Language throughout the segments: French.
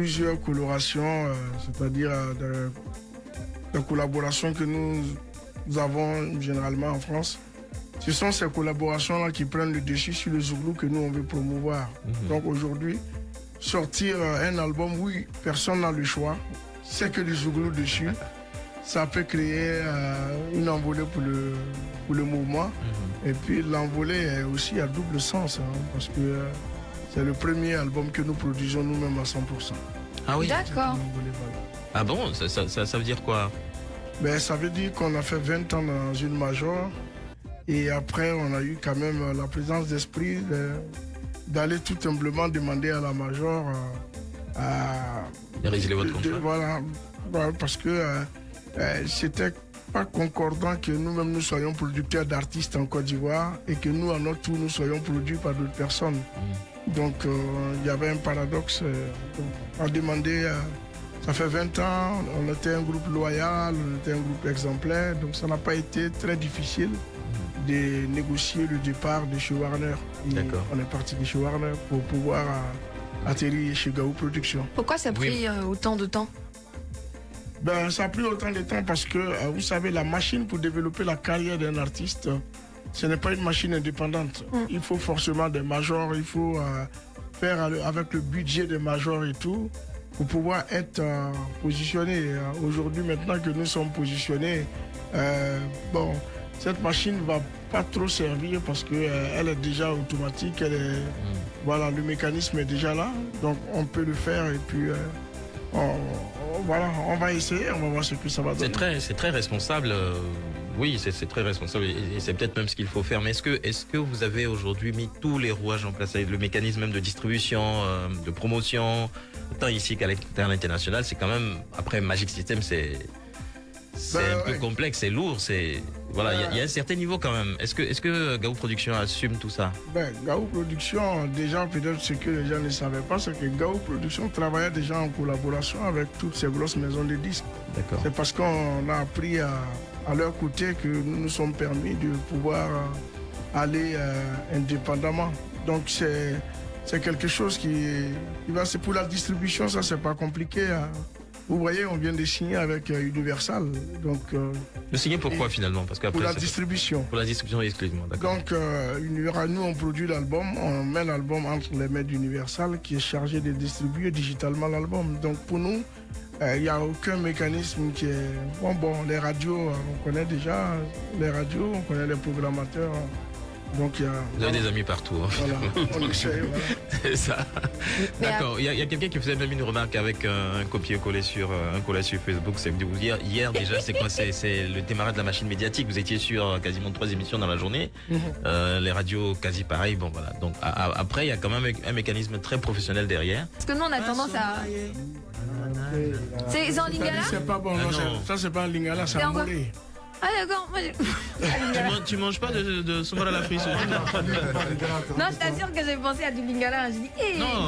plusieurs colorations, c'est-à-dire de collaborations que nous avons généralement en France. Ce sont ces collaborations-là qui prennent le dessus sur le Zouglou que nous, on veut promouvoir. Donc aujourd'hui, sortir un album, oui, personne n'a le choix. C'est que du Zouglou dessus. Ça peut créer une envolée pour le mouvement. Et puis l'envolée est aussi à double sens, hein, parce que c'est le premier album que nous produisons nous-mêmes à 100%. Ah oui. D'accord. Ah bon, ça veut dire quoi? Ben, ça veut dire qu'on a fait 20 ans dans une major. Et après, on a eu quand même la présence d'esprit d'aller tout simplement demander à la major de résilier votre contrat. Voilà, parce que c'était pas concordant que nous-mêmes nous soyons producteurs d'artistes en Côte d'Ivoire et que nous, à notre tour, nous soyons produits par d'autres personnes. Donc, il y avait un paradoxe. On demandait, ça fait 20 ans, on était un groupe loyal, on était un groupe exemplaire, donc ça n'a pas été très difficile de négocier le départ de chez Warner. On est parti de chez Warner pour pouvoir atterrir chez Gaou Productions. Pourquoi ça a pris autant de temps? Ben, ça a pris autant de temps parce que, vous savez, la machine pour développer la carrière d'un artiste, ce n'est pas une machine indépendante. Il faut forcément des majors, il faut faire avec le budget des majors et tout, pour pouvoir être positionné. Aujourd'hui, maintenant que nous sommes positionnés, bon, cette machine ne va pas trop servir parce qu'elle est déjà automatique, voilà, le mécanisme est déjà là, donc on peut le faire et puis voilà, on va essayer, on va voir ce que ça va donner. C'est très responsable, oui, c'est très responsable et c'est peut-être même ce qu'il faut faire. Mais est-ce que vous avez aujourd'hui mis tous les rouages en place, le mécanisme même de distribution, de promotion, autant ici qu'à l'international? C'est quand même, après Magic System, c'est un peu complexe, c'est lourd, voilà, il y a un certain niveau quand même. Est-ce que Gaou Productions assume tout ça? Gaou Productions, déjà peut-être ce que les gens ne savaient pas, c'est que Gaou Productions travaillait déjà en collaboration avec toutes ces grosses maisons de disques. D'accord. C'est parce qu'on a appris à leur côté que nous nous sommes permis de pouvoir aller indépendamment. Donc c'est quelque chose qui va, c'est pour la distribution, ça c'est pas compliqué. Vous voyez, on vient de signer avec Universal. Donc, de signer pourquoi finalement? Parce qu'après, pour la distribution. Pour la distribution exclusivement, d'accord. Donc, nous, on produit l'album, on met l'album entre les mains d'Universal qui est chargé de distribuer digitalement l'album. Donc, pour nous, il n'y a aucun mécanisme qui est... Bon, les radios, on connaît déjà les radios, on connaît les programmateurs. Donc, vous avez des amis partout. Hein, voilà, on essaye, voilà. C'est ça. D'accord. Il y a quelqu'un qui faisait même une remarque avec un copier-coller sur Facebook. C'est hier déjà, c'est quoi? C'est le démarrage de la machine médiatique. Vous étiez sur quasiment 3 émissions dans la journée. Les radios quasi pareil. Bon voilà. Donc après, il y a quand même un mécanisme très professionnel derrière. Parce que nous, on a tendance à... C'est en lingala? C'est pas bon, ça c'est pas en lingala, c'est en moré. Ah d'accord, moi tu manges pas de saumon à la frite? Non, je t'assure que j'ai pensé à du lingala. J'ai dit,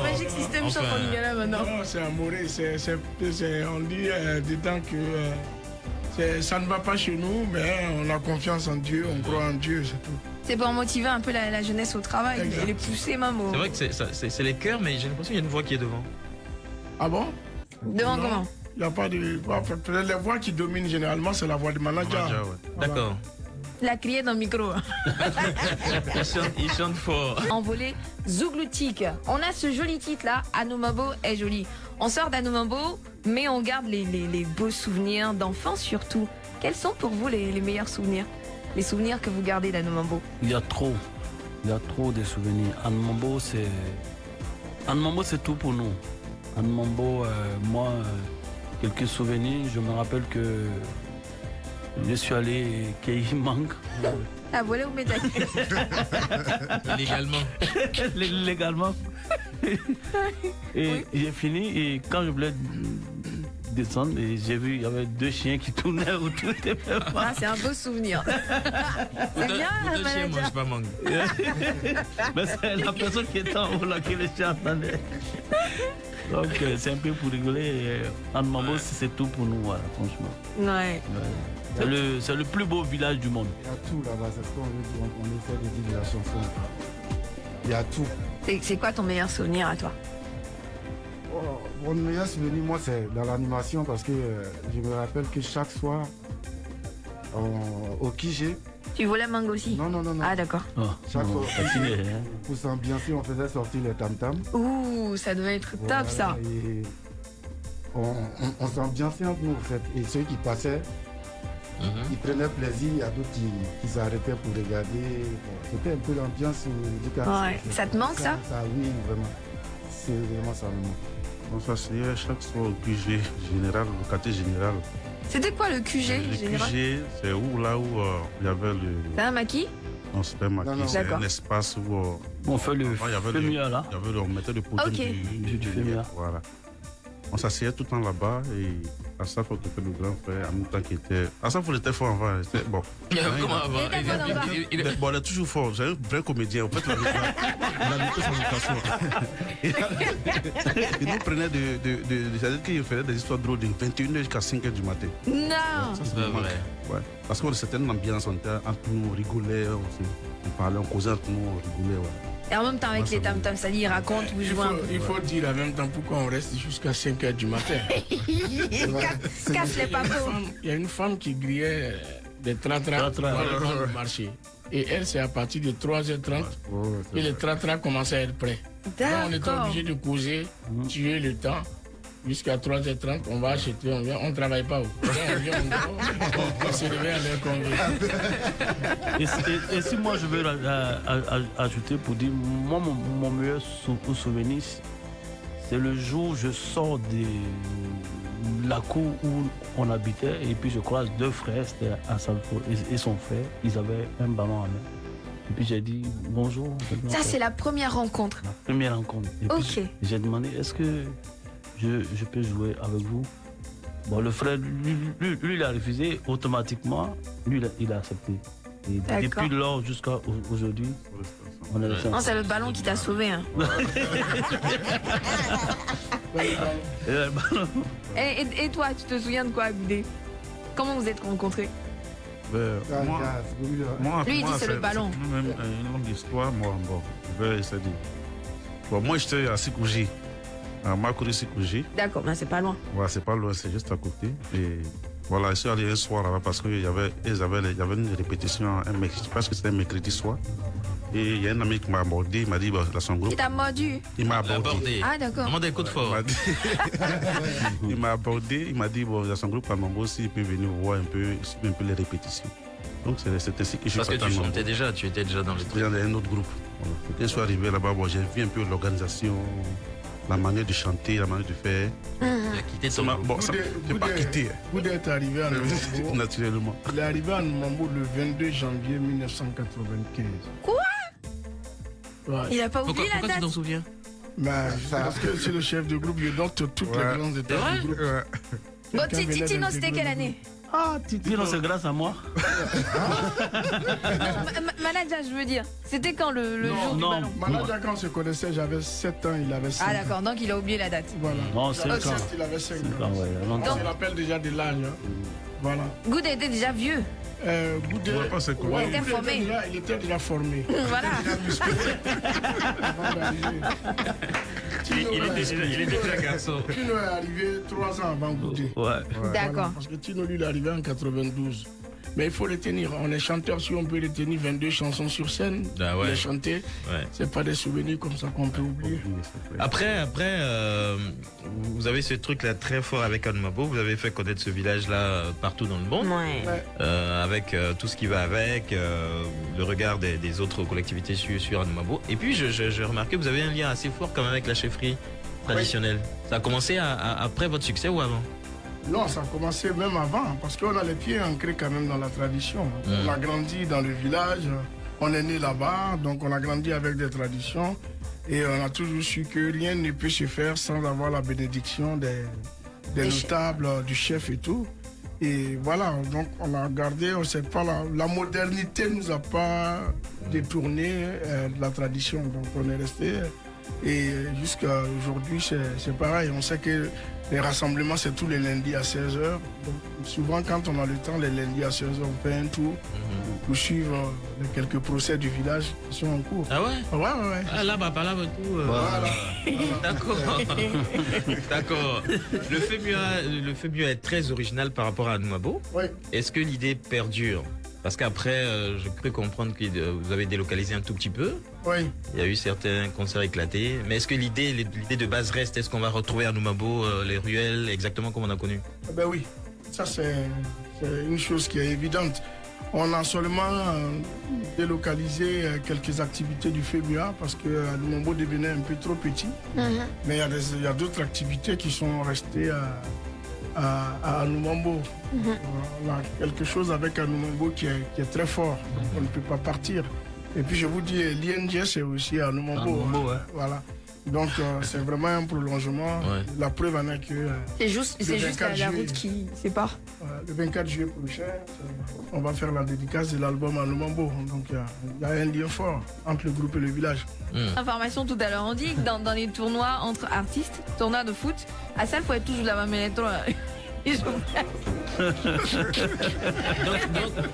Magic System chante en lingala maintenant. Non, c'est amoré, on dit dedans que ça ne va pas chez nous, mais on a confiance en Dieu, on croit en Dieu, c'est tout. C'est pour motiver un peu la jeunesse au travail et les pousser même au... C'est vrai que c'est les cœurs, mais j'ai l'impression qu'il y a une voix qui est devant. Ah bon? Devant comment? Il n'y a pas de voix. Peut-être les voix qui dominent généralement, c'est la voix du manager. Ouais. Voilà. D'accord. La crier dans le micro. il chante fort. Envolée zougloutique. On a ce joli titre là, Anomabo est joli. On sort d'Anomabo, mais on garde les beaux souvenirs d'enfance surtout. Quels sont pour vous les meilleurs souvenirs? Les souvenirs que vous gardez d'Anomabo? Il y a trop de souvenirs. Anomabo, c'est tout pour nous. Anomabo, moi... Quelques souvenirs, je me rappelle que je suis allé Keimang. Ah, voilà où médaille. Légalement. Légalement. Et j'ai fini, et quand je voulais descendre, j'ai vu, il y avait 2 chiens qui tournaient autour des femmes. Ah, c'est un beau souvenir. C'est bien, deux chiens mangent pas mangue. Mais c'est la personne qui était en haut là qui les chiens entendaient. Donc c'est un peu pour rigoler. Anomabo, c'est tout pour nous, voilà, franchement. Ouais. C'est le plus beau village du monde. Il y a tout là-bas, c'est ce qu'on veut dire, on essaie de dire de la chanson. Il y a tout. C'est quoi ton meilleur souvenir à toi? Mon meilleur souvenir, moi, c'est dans l'animation parce que je me rappelle que chaque soir, au QG. Tu volais mango aussi? Non. Ah, d'accord. Oh, Chaque non, fois, taquiner, hein. pour s'ambiancer, on faisait sortir les tam-tams. Ouh, ça devait être top ça. Et on s'ambiançait entre nous, en fait. Et ceux qui passaient, ils prenaient plaisir. Il y a d'autres qui s'arrêtaient pour regarder. Bon, c'était un peu l'ambiance du quartier. Ouais. Ça te manque ça? Oui, vraiment. C'est vraiment ça me manque. On s'asseyait chaque soir au QG général, au quartier général. C'était quoi le QG Le général? QG, c'est là où il y avait le. C'est un maquis? Non, c'était Non, maquis, non. c'est D'accord. un espace où. On fait le Avant, il y avait fémia là. Il y avait on mettait le podium Ok. Du fémia. Voilà. On s'asseyait tout le temps là-bas et à chaque fois que c'était le grand frère, en même temps qu'il était. À chaque fois, il était fort avant. C'était bon. Comment avant? Il était fort avant. Bon, il est toujours fort. C'est un vrai comédien. En fait, il a vécu son vocation. Il nous prenait c'est-à-dire qu'il faisait des histoires drôles de 21h jusqu'à 5h du matin. Non. Ça, c'est Pas normal. vrai. Ouais. Parce qu'on c'était une ambiance, on était entre nous, on rigolait, on parlait, on causait entre nous, on rigolait. Ouais. Et en même temps avec Moi, les ça me- tam-tams, ça dit, il raconte, vous jouez un peu. Il faut dire en même temps pourquoi on reste jusqu'à 5h du matin. Casse les papos. Il y a une femme qui grillait des tratras Tratras, dans le ouais. rond du marché. Et elle, c'est à partir de 3h30 et les tratras commençaient à être prêts. Donc, on était D'accord. obligé de causer, tuer le temps. Jusqu'à 3h30, on va acheter, on vient, on ne travaille pas. On vient, on dort, on se réveille à l'heure qu'on veut. Et si moi je veux ajouter pour dire, moi mon meilleur souvenir, c'est le jour où je sors de la cour où on habitait et puis je croise deux frères, c'était à Salfo et son frère, ils avaient un ballon à main. Et puis j'ai dit bonjour. Ça, c'est la première rencontre. la première rencontre. Et puis Ok. j'ai demandé est-ce que je peux jouer avec vous. Bon, le frère, lui, il a refusé automatiquement. Lui, il a accepté. Et D'accord. depuis lors jusqu'à aujourd'hui, on est resté Non, ensemble. c'est le ballon qui t'a sauvé. Hein. Et le ballon, Et toi, tu te souviens de quoi, Goudé? Comment vous êtes rencontrés? Moi, Lui, il dit c'est le ballon. C'est même une longue histoire. Moi, bon, je vais essayer de. Bon, moi, j'étais à Sikouji, à Makuri Sikouji. D'accord, ben c'est pas loin. Voilà, c'est pas loin, c'est juste à côté. Et voilà, je suis allé un soir là-bas parce qu'il y avait une répétition, je pense que c'était un mercredi soir. Et il y a un ami qui m'a abordé, il m'a dit, bah, dans son Qui groupe, t'a mordu? il m'a abordé. Abordé. Ah, d'accord. Vraiment des coups de Il fort. m'a dit- il m'a abordé, il m'a dit, bon, dans son groupe à Mambo, s'il peut venir voir un peu les répétitions. Donc c'est ainsi que je suis Parce que parti à tu Mambo. chantais déjà, tu étais déjà dans le truc. Dans un autre groupe. Voilà. Quand je suis arrivé là-bas, bon, j'ai vu un peu l'organisation, la manière de chanter, la manière de faire. Tu as quitté Ça ton m'a- groupe. bon, ça- j'ai pas quitté, Goudé est arrivé à Numambo. naturellement. Il est arrivé à Numambo le 22 janvier 1995. Quoi? Ouais. Il a pas Pourquoi, oublié la pourquoi tu t'en date? souviens? Parce que c'est le chef de groupe, il note toutes les grandes étapes vrai du groupe. Bon, Quelqu'un venait Tino, c'était d'intégrer quelle le année? ah, Tino, c'est grâce à moi. Manager, je veux dire. C'était quand le jour du non. ballon? Manager, quand on se connaissait, j'avais 7 ans, il avait 5 Ah, ans. d'accord, donc il a oublié la date. Voilà. Non, 5 Ok. ans. Il avait 5 5 ans, ans. ouais, longtemps. On se rappelle déjà de l'âge. Hein. Voilà. Goudé était déjà vieux. Goudé, Ouais, pas c'est comment. ouais, Il était Goudé formé. il était déjà formé. Voilà. Avant d'arriver. Il était déjà garçon. Tino est arrivé 3 ans avant Goudé. Ouais. D'accord. Voilà, parce que Tino, lui, il est arrivé en 92. Mais il faut les tenir. On est chanteur, si on peut les tenir 22 chansons sur scène, Ah ouais. les chanter, Ouais. c'est pas des souvenirs comme ça qu'on peut oublier. Après, vous avez ce truc-là très fort avec Anmabo. Vous avez fait connaître ce village-là partout dans le monde, Ouais. Ouais. avec tout ce qui va avec, le regard des autres collectivités sur Anmabo. Et puis, j'ai remarqué que vous avez un lien assez fort quand même avec la chefferie traditionnelle. Ça a commencé après votre succès ou avant? Non, ça a commencé même avant, parce qu'on a les pieds ancrés quand même dans la tradition. On a grandi dans le village, on est né là-bas, donc on a grandi avec des traditions. Et on a toujours su que rien ne peut se faire sans avoir la bénédiction des notables, du chef et tout. Et voilà, donc on a gardé, on sait pas, la modernité nous a pas détourné de la tradition. Donc on est resté. Et jusqu'à aujourd'hui, c'est pareil. On sait que les rassemblements, c'est tous les lundis à 16h. Donc, souvent, quand on a le temps, les lundis à 16h, on fait un tour. poursuivre les quelques procès du village qui sont en cours. Ah ouais? Ouais. Ah là, bah, là, tout. Voilà. D'accord. D'accord. Le FEMUA est très original par rapport à Anoumabo. Oui. Est-ce que l'idée perdure? Parce qu'après, je peux comprendre que vous avez délocalisé un tout petit peu. Oui. Il y a eu certains concerts éclatés. Mais est-ce que l'idée de base reste? Est-ce qu'on va retrouver à Anoumabo les ruelles exactement comme on a connu? Ben oui, ça c'est une chose qui est évidente. On a seulement délocalisé quelques activités du FEMUA parce que Anoumabo devenait un peu trop petit. Mais il y a d'autres activités qui sont restées à Anoumabo. On a quelque chose avec Anoumabo qui est très fort. On ne peut pas partir. Et puis je vous dis, l'ING c'est aussi à Anoumabo. Ouais. Voilà. Donc c'est vraiment un prolongement. Ouais. La preuve en est que C'est juste la 24 route qui sépare. le 24 juillet prochain, on va faire la dédicace de l'album à Anoumabo. Donc il y a un lien fort entre le groupe et le village. Information tout à l'heure, on dit que dans les tournois entre artistes, tournois de foot, à ça il faut être toujours là-bas, mais les tournois.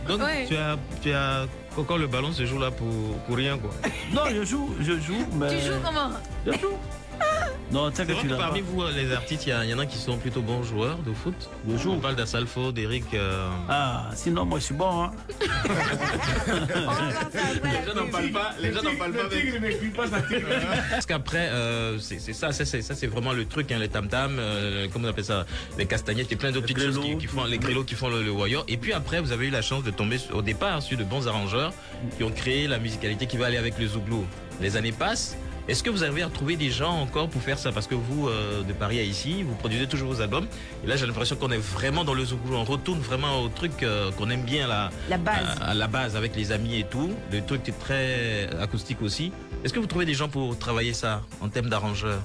Donc Ouais. tu as encore le ballon se joue là pour rien quoi. Non, je joue, mais... Tu joues comment? Je joue. Non, tu sais C'est que vrai tu que l'as parmi pas. vous les artistes, il y en a qui sont plutôt bons joueurs de foot. Je joue. On parle d'Assalfo, d'Eric. Ah, sinon moi je suis bon. Hein. On va voir ça après la pub. Les gens n'en parlent pas. n'écrit pas sa tigre. Parce qu'après, c'est ça c'est vraiment le truc, hein, les tam-tam, comment on appelle ça, les castagnettes et plein d'autres petites choses qui font, les grélots qui font le warrior. Et puis après, vous avez eu la chance de tomber au départ sur de bons arrangeurs qui ont créé la musicalité qui va aller avec le zouglou. Les années passent. Est-ce que vous arrivez à retrouver des gens encore pour faire ça? Parce que vous, de Paris à ici, vous produisez toujours vos albums. Et là, j'ai l'impression qu'on est vraiment dans le zouglou. On retourne vraiment au truc qu'on aime bien, La base. à la base, avec les amis et tout. Le truc est très acoustique aussi. Est-ce que vous trouvez des gens pour travailler ça en termes d'arrangeurs?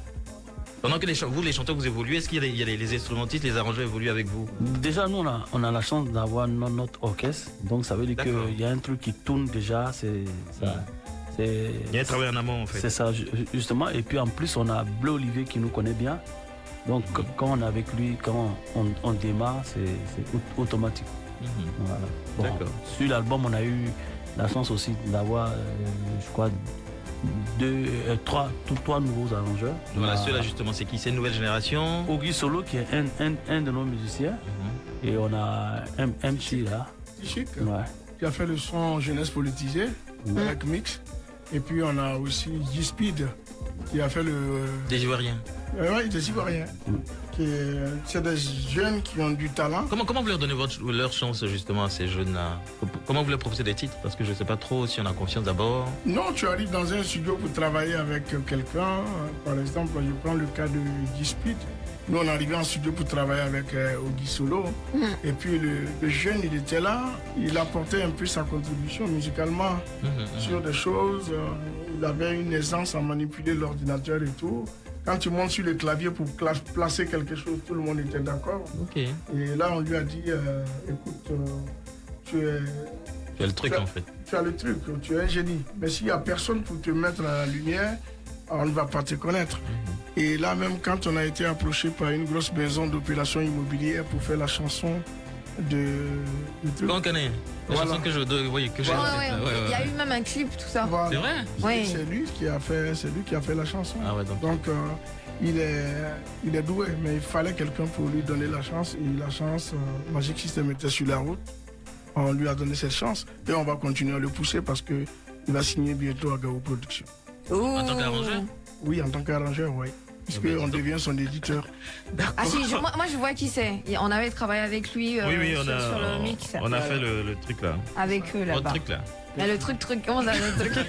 Pendant que vous, les chanteurs, vous évoluez, est-ce qu'il y a les instrumentistes, les arrangeurs évoluent avec vous? Déjà, nous, on a la chance d'avoir notre orchestre. Donc, ça veut dire D'accord. qu'il y a un truc qui tourne déjà. Il y a un travail en amont, en fait. C'est ça, justement. Et puis, en plus, on a Bleu Olivier qui nous connaît bien. Donc, quand on est avec lui, quand on démarre, c'est automatique. Voilà. Bon, D'accord. sur l'album, on a eu la chance aussi d'avoir, je crois, trois nouveaux arrangeurs. Voilà, On a ceux-là, justement, c'est qui? C'est une nouvelle génération? Auguste Solo, qui est un de nos musiciens. Et on a MC là. Chic, Ouais. qui a fait le son Jeunesse politisée avec Mix. Et puis on a aussi G-Speed qui a fait le. Des Ivoiriens. Ouais, des Ivoiriens. C'est des jeunes qui ont du talent. Comment vous leur donnez leur chance, justement, à ces jeunes-là? Comment vous leur proposez des titres? Parce que je ne sais pas trop si on a confiance d'abord. Non, tu arrives dans un studio pour travailler avec quelqu'un. Par exemple, je prends le cas de G-Speed. Nous, on est arrivé en studio pour travailler avec Auguste Solo. Et puis le jeune, il était là. Il apportait un peu sa contribution musicalement sur des choses. Il avait une aisance à manipuler l'ordinateur et tout. Quand tu montes sur le clavier pour placer quelque chose, tout le monde était d'accord. Ok. Et là, on lui a dit, écoute, tu Tu as le truc, en fait. tu as le truc, tu es un génie. Mais s'il n'y a personne pour te mettre à la lumière, on ne va pas te connaître. Et là, même quand on a été approché par une grosse maison d'opération immobilière pour faire la chanson de truc. On connaît. La Voilà. chanson que j'ai en tête, là. Il y a eu même un clip, tout ça. Voilà. C'est vrai? Oui. C'est lui qui a fait la chanson. Ah ouais, donc. Il est doué, mais il fallait quelqu'un pour lui donner la chance. Et la chance, Magic System était sur la route. On lui a donné cette chance. Et on va continuer à le pousser parce qu'il va signer bientôt à Gao Production. En tant qu'arrangeur? Oui, en tant qu'arrangeur, oui. Puisqu'on devient son éditeur. Ah si, moi je vois qui c'est. On avait travaillé avec lui Oui, sur le mix. on a fait le truc là. Avec eux Votre là-bas. truc là. Mais le truc, comment ça le truc?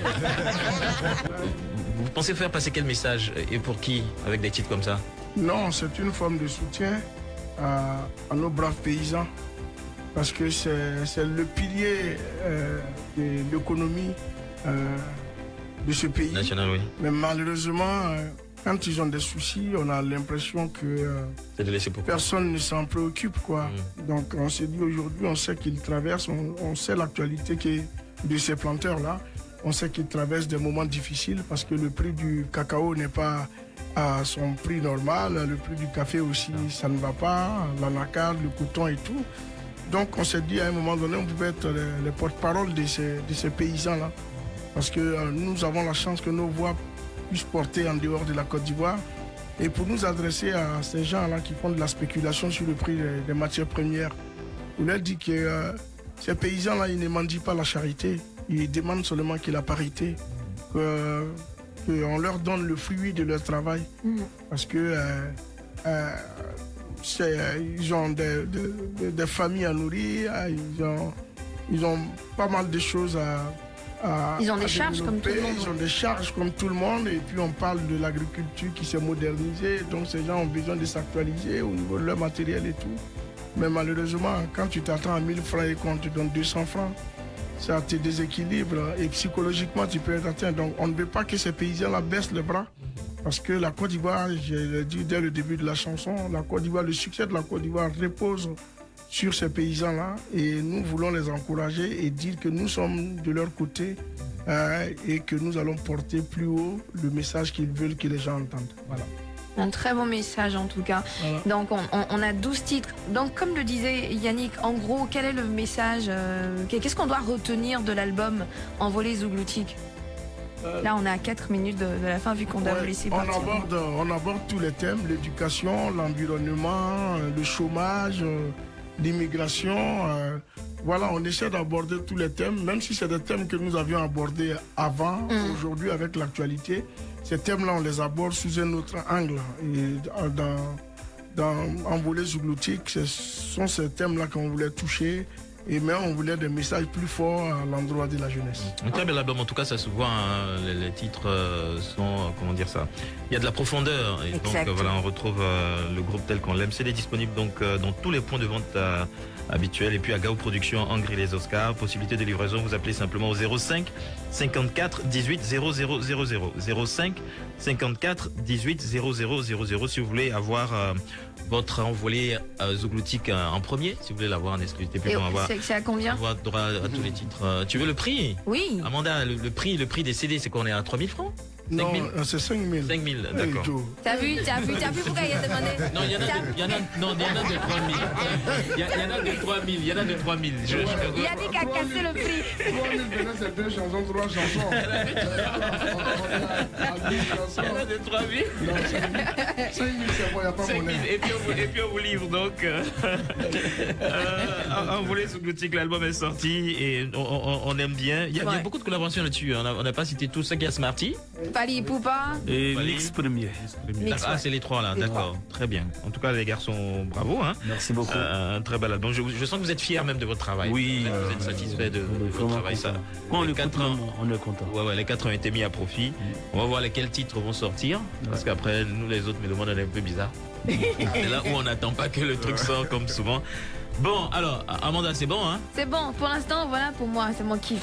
Vous pensez faire passer quel message et pour qui avec des titres comme ça? Non, c'est une forme de soutien à nos braves paysans. Parce que c'est le pilier de l'économie de ce pays. National, oui. Mais malheureusement, quand ils ont des soucis, on a l'impression que C'est de laisser pour personne ne s'en préoccupe, quoi. Donc on s'est dit aujourd'hui, on sait qu'ils traversent, on sait l'actualité de ces planteurs-là. On sait qu'ils traversent des moments difficiles parce que le prix du cacao n'est pas à son prix normal. Le prix du café aussi, ça ne va pas. L'anacarde, le coton et tout. Donc on s'est dit à un moment donné, on pouvait être les porte-parole de ces paysans-là. Parce que nous avons la chance que nos voix puissent porter en dehors de la Côte d'Ivoire. Et pour nous adresser à ces gens-là qui font de la spéculation sur le prix des matières premières, on leur dit que ces paysans-là, ils ne mendient pas la charité, ils demandent seulement que la parité, qu'on leur donne le fruit de leur travail. Parce que ils ont des familles à nourrir, ils ont pas mal de choses ils ont des charges comme tout le monde. Ils ont des charges comme tout le monde. Et puis on parle de l'agriculture qui s'est modernisée. Donc ces gens ont besoin de s'actualiser au niveau de leur matériel et tout. Mais malheureusement, quand tu t'attends à 1000 francs et qu'on te donne 200 francs, ça te déséquilibre. Et psychologiquement, tu peux être atteint. Donc on ne veut pas que ces paysans-là baissent les bras. Parce que la Côte d'Ivoire, je l'ai dit dès le début de la chanson, la Côte d'Ivoire, le succès de la Côte d'Ivoire repose sur ces paysans-là. Et nous voulons les encourager et dire que nous sommes de leur côté et que nous allons porter plus haut le message qu'ils veulent que les gens entendent. Voilà. Un très bon message en tout cas. Voilà. Donc on a 12 titres. Donc comme le disait Yannick, en gros, quel est le message qu'est-ce qu'on doit retenir de l'album Envolé Zougloutique? Là on est à 4 minutes de la fin vu qu'on doit vous laisser partir. On aborde tous les thèmes, l'éducation, l'environnement, le chômage, l'immigration. Voilà, on essaie d'aborder tous les thèmes, même si c'est des thèmes que nous avions abordés avant, aujourd'hui avec l'actualité. Ces thèmes-là, on les aborde sous un autre angle. Et dans Envolé Zougloutique, ce sont ces thèmes-là qu'on voulait toucher. Et mais on voulait des messages plus forts à l'endroit de la jeunesse. Un très bel album, en tout cas, ça se voit. Hein, les titres sont, comment dire ça, il y a de la profondeur. Et donc voilà, on retrouve le groupe tel qu'on l'aime. C'est disponible donc dans tous les points de vente habituels. Et puis à Gao Productions, Angry les Oscars. Possibilité de livraison, vous appelez simplement au 05 54 18 00 00. 05 54 18 00 00 si vous voulez avoir votre envolé Zougloutique en premier, si vous voulez l'avoir en exclusivité. C'est à combien? Avoir droit à tous les titres. Tu veux le prix? Oui. Amanda, le prix des CD, c'est qu'on est à 3000 francs? Non, c'est 5 000. 5 000, d'accord. T'as vu pourquoi il a demandé? Non, il y en a de 3 000. Il y en a de 3 000. Il y en a de 3 000. Yannick a cassé le prix. 3 000, c'est 2 chansons, 3 chansons. Il y en a de 3 000. Non, 5 000, c'est bon, il n'y a pas 5 000. monnaie. Et puis on vous livre donc. Envolé Zougloutique, l'album est sorti et on aime bien. Il y a beaucoup de collaborations là-dessus. On n'a pas cité tout ça. Il y a Smarty. Fally Ipupa et Mix Premier. Ah, c'est les trois là, d'accord, très bien. En tout cas, les garçons, bravo. Hein. Merci beaucoup. Un très bel album. Je sens que vous êtes fiers même de votre travail. Oui. Vous êtes satisfait de votre travail. Ça. Quand on est content. Ouais, les 4 ont été mis à profit. On va voir lesquels titres vont sortir. Parce qu'après, nous les autres, mais le monde est un peu bizarre. C'est là où on n'attend pas que le truc sorte comme souvent. Bon, alors, Amanda, c'est bon, hein? C'est bon, pour l'instant, voilà, pour moi, c'est mon kiff.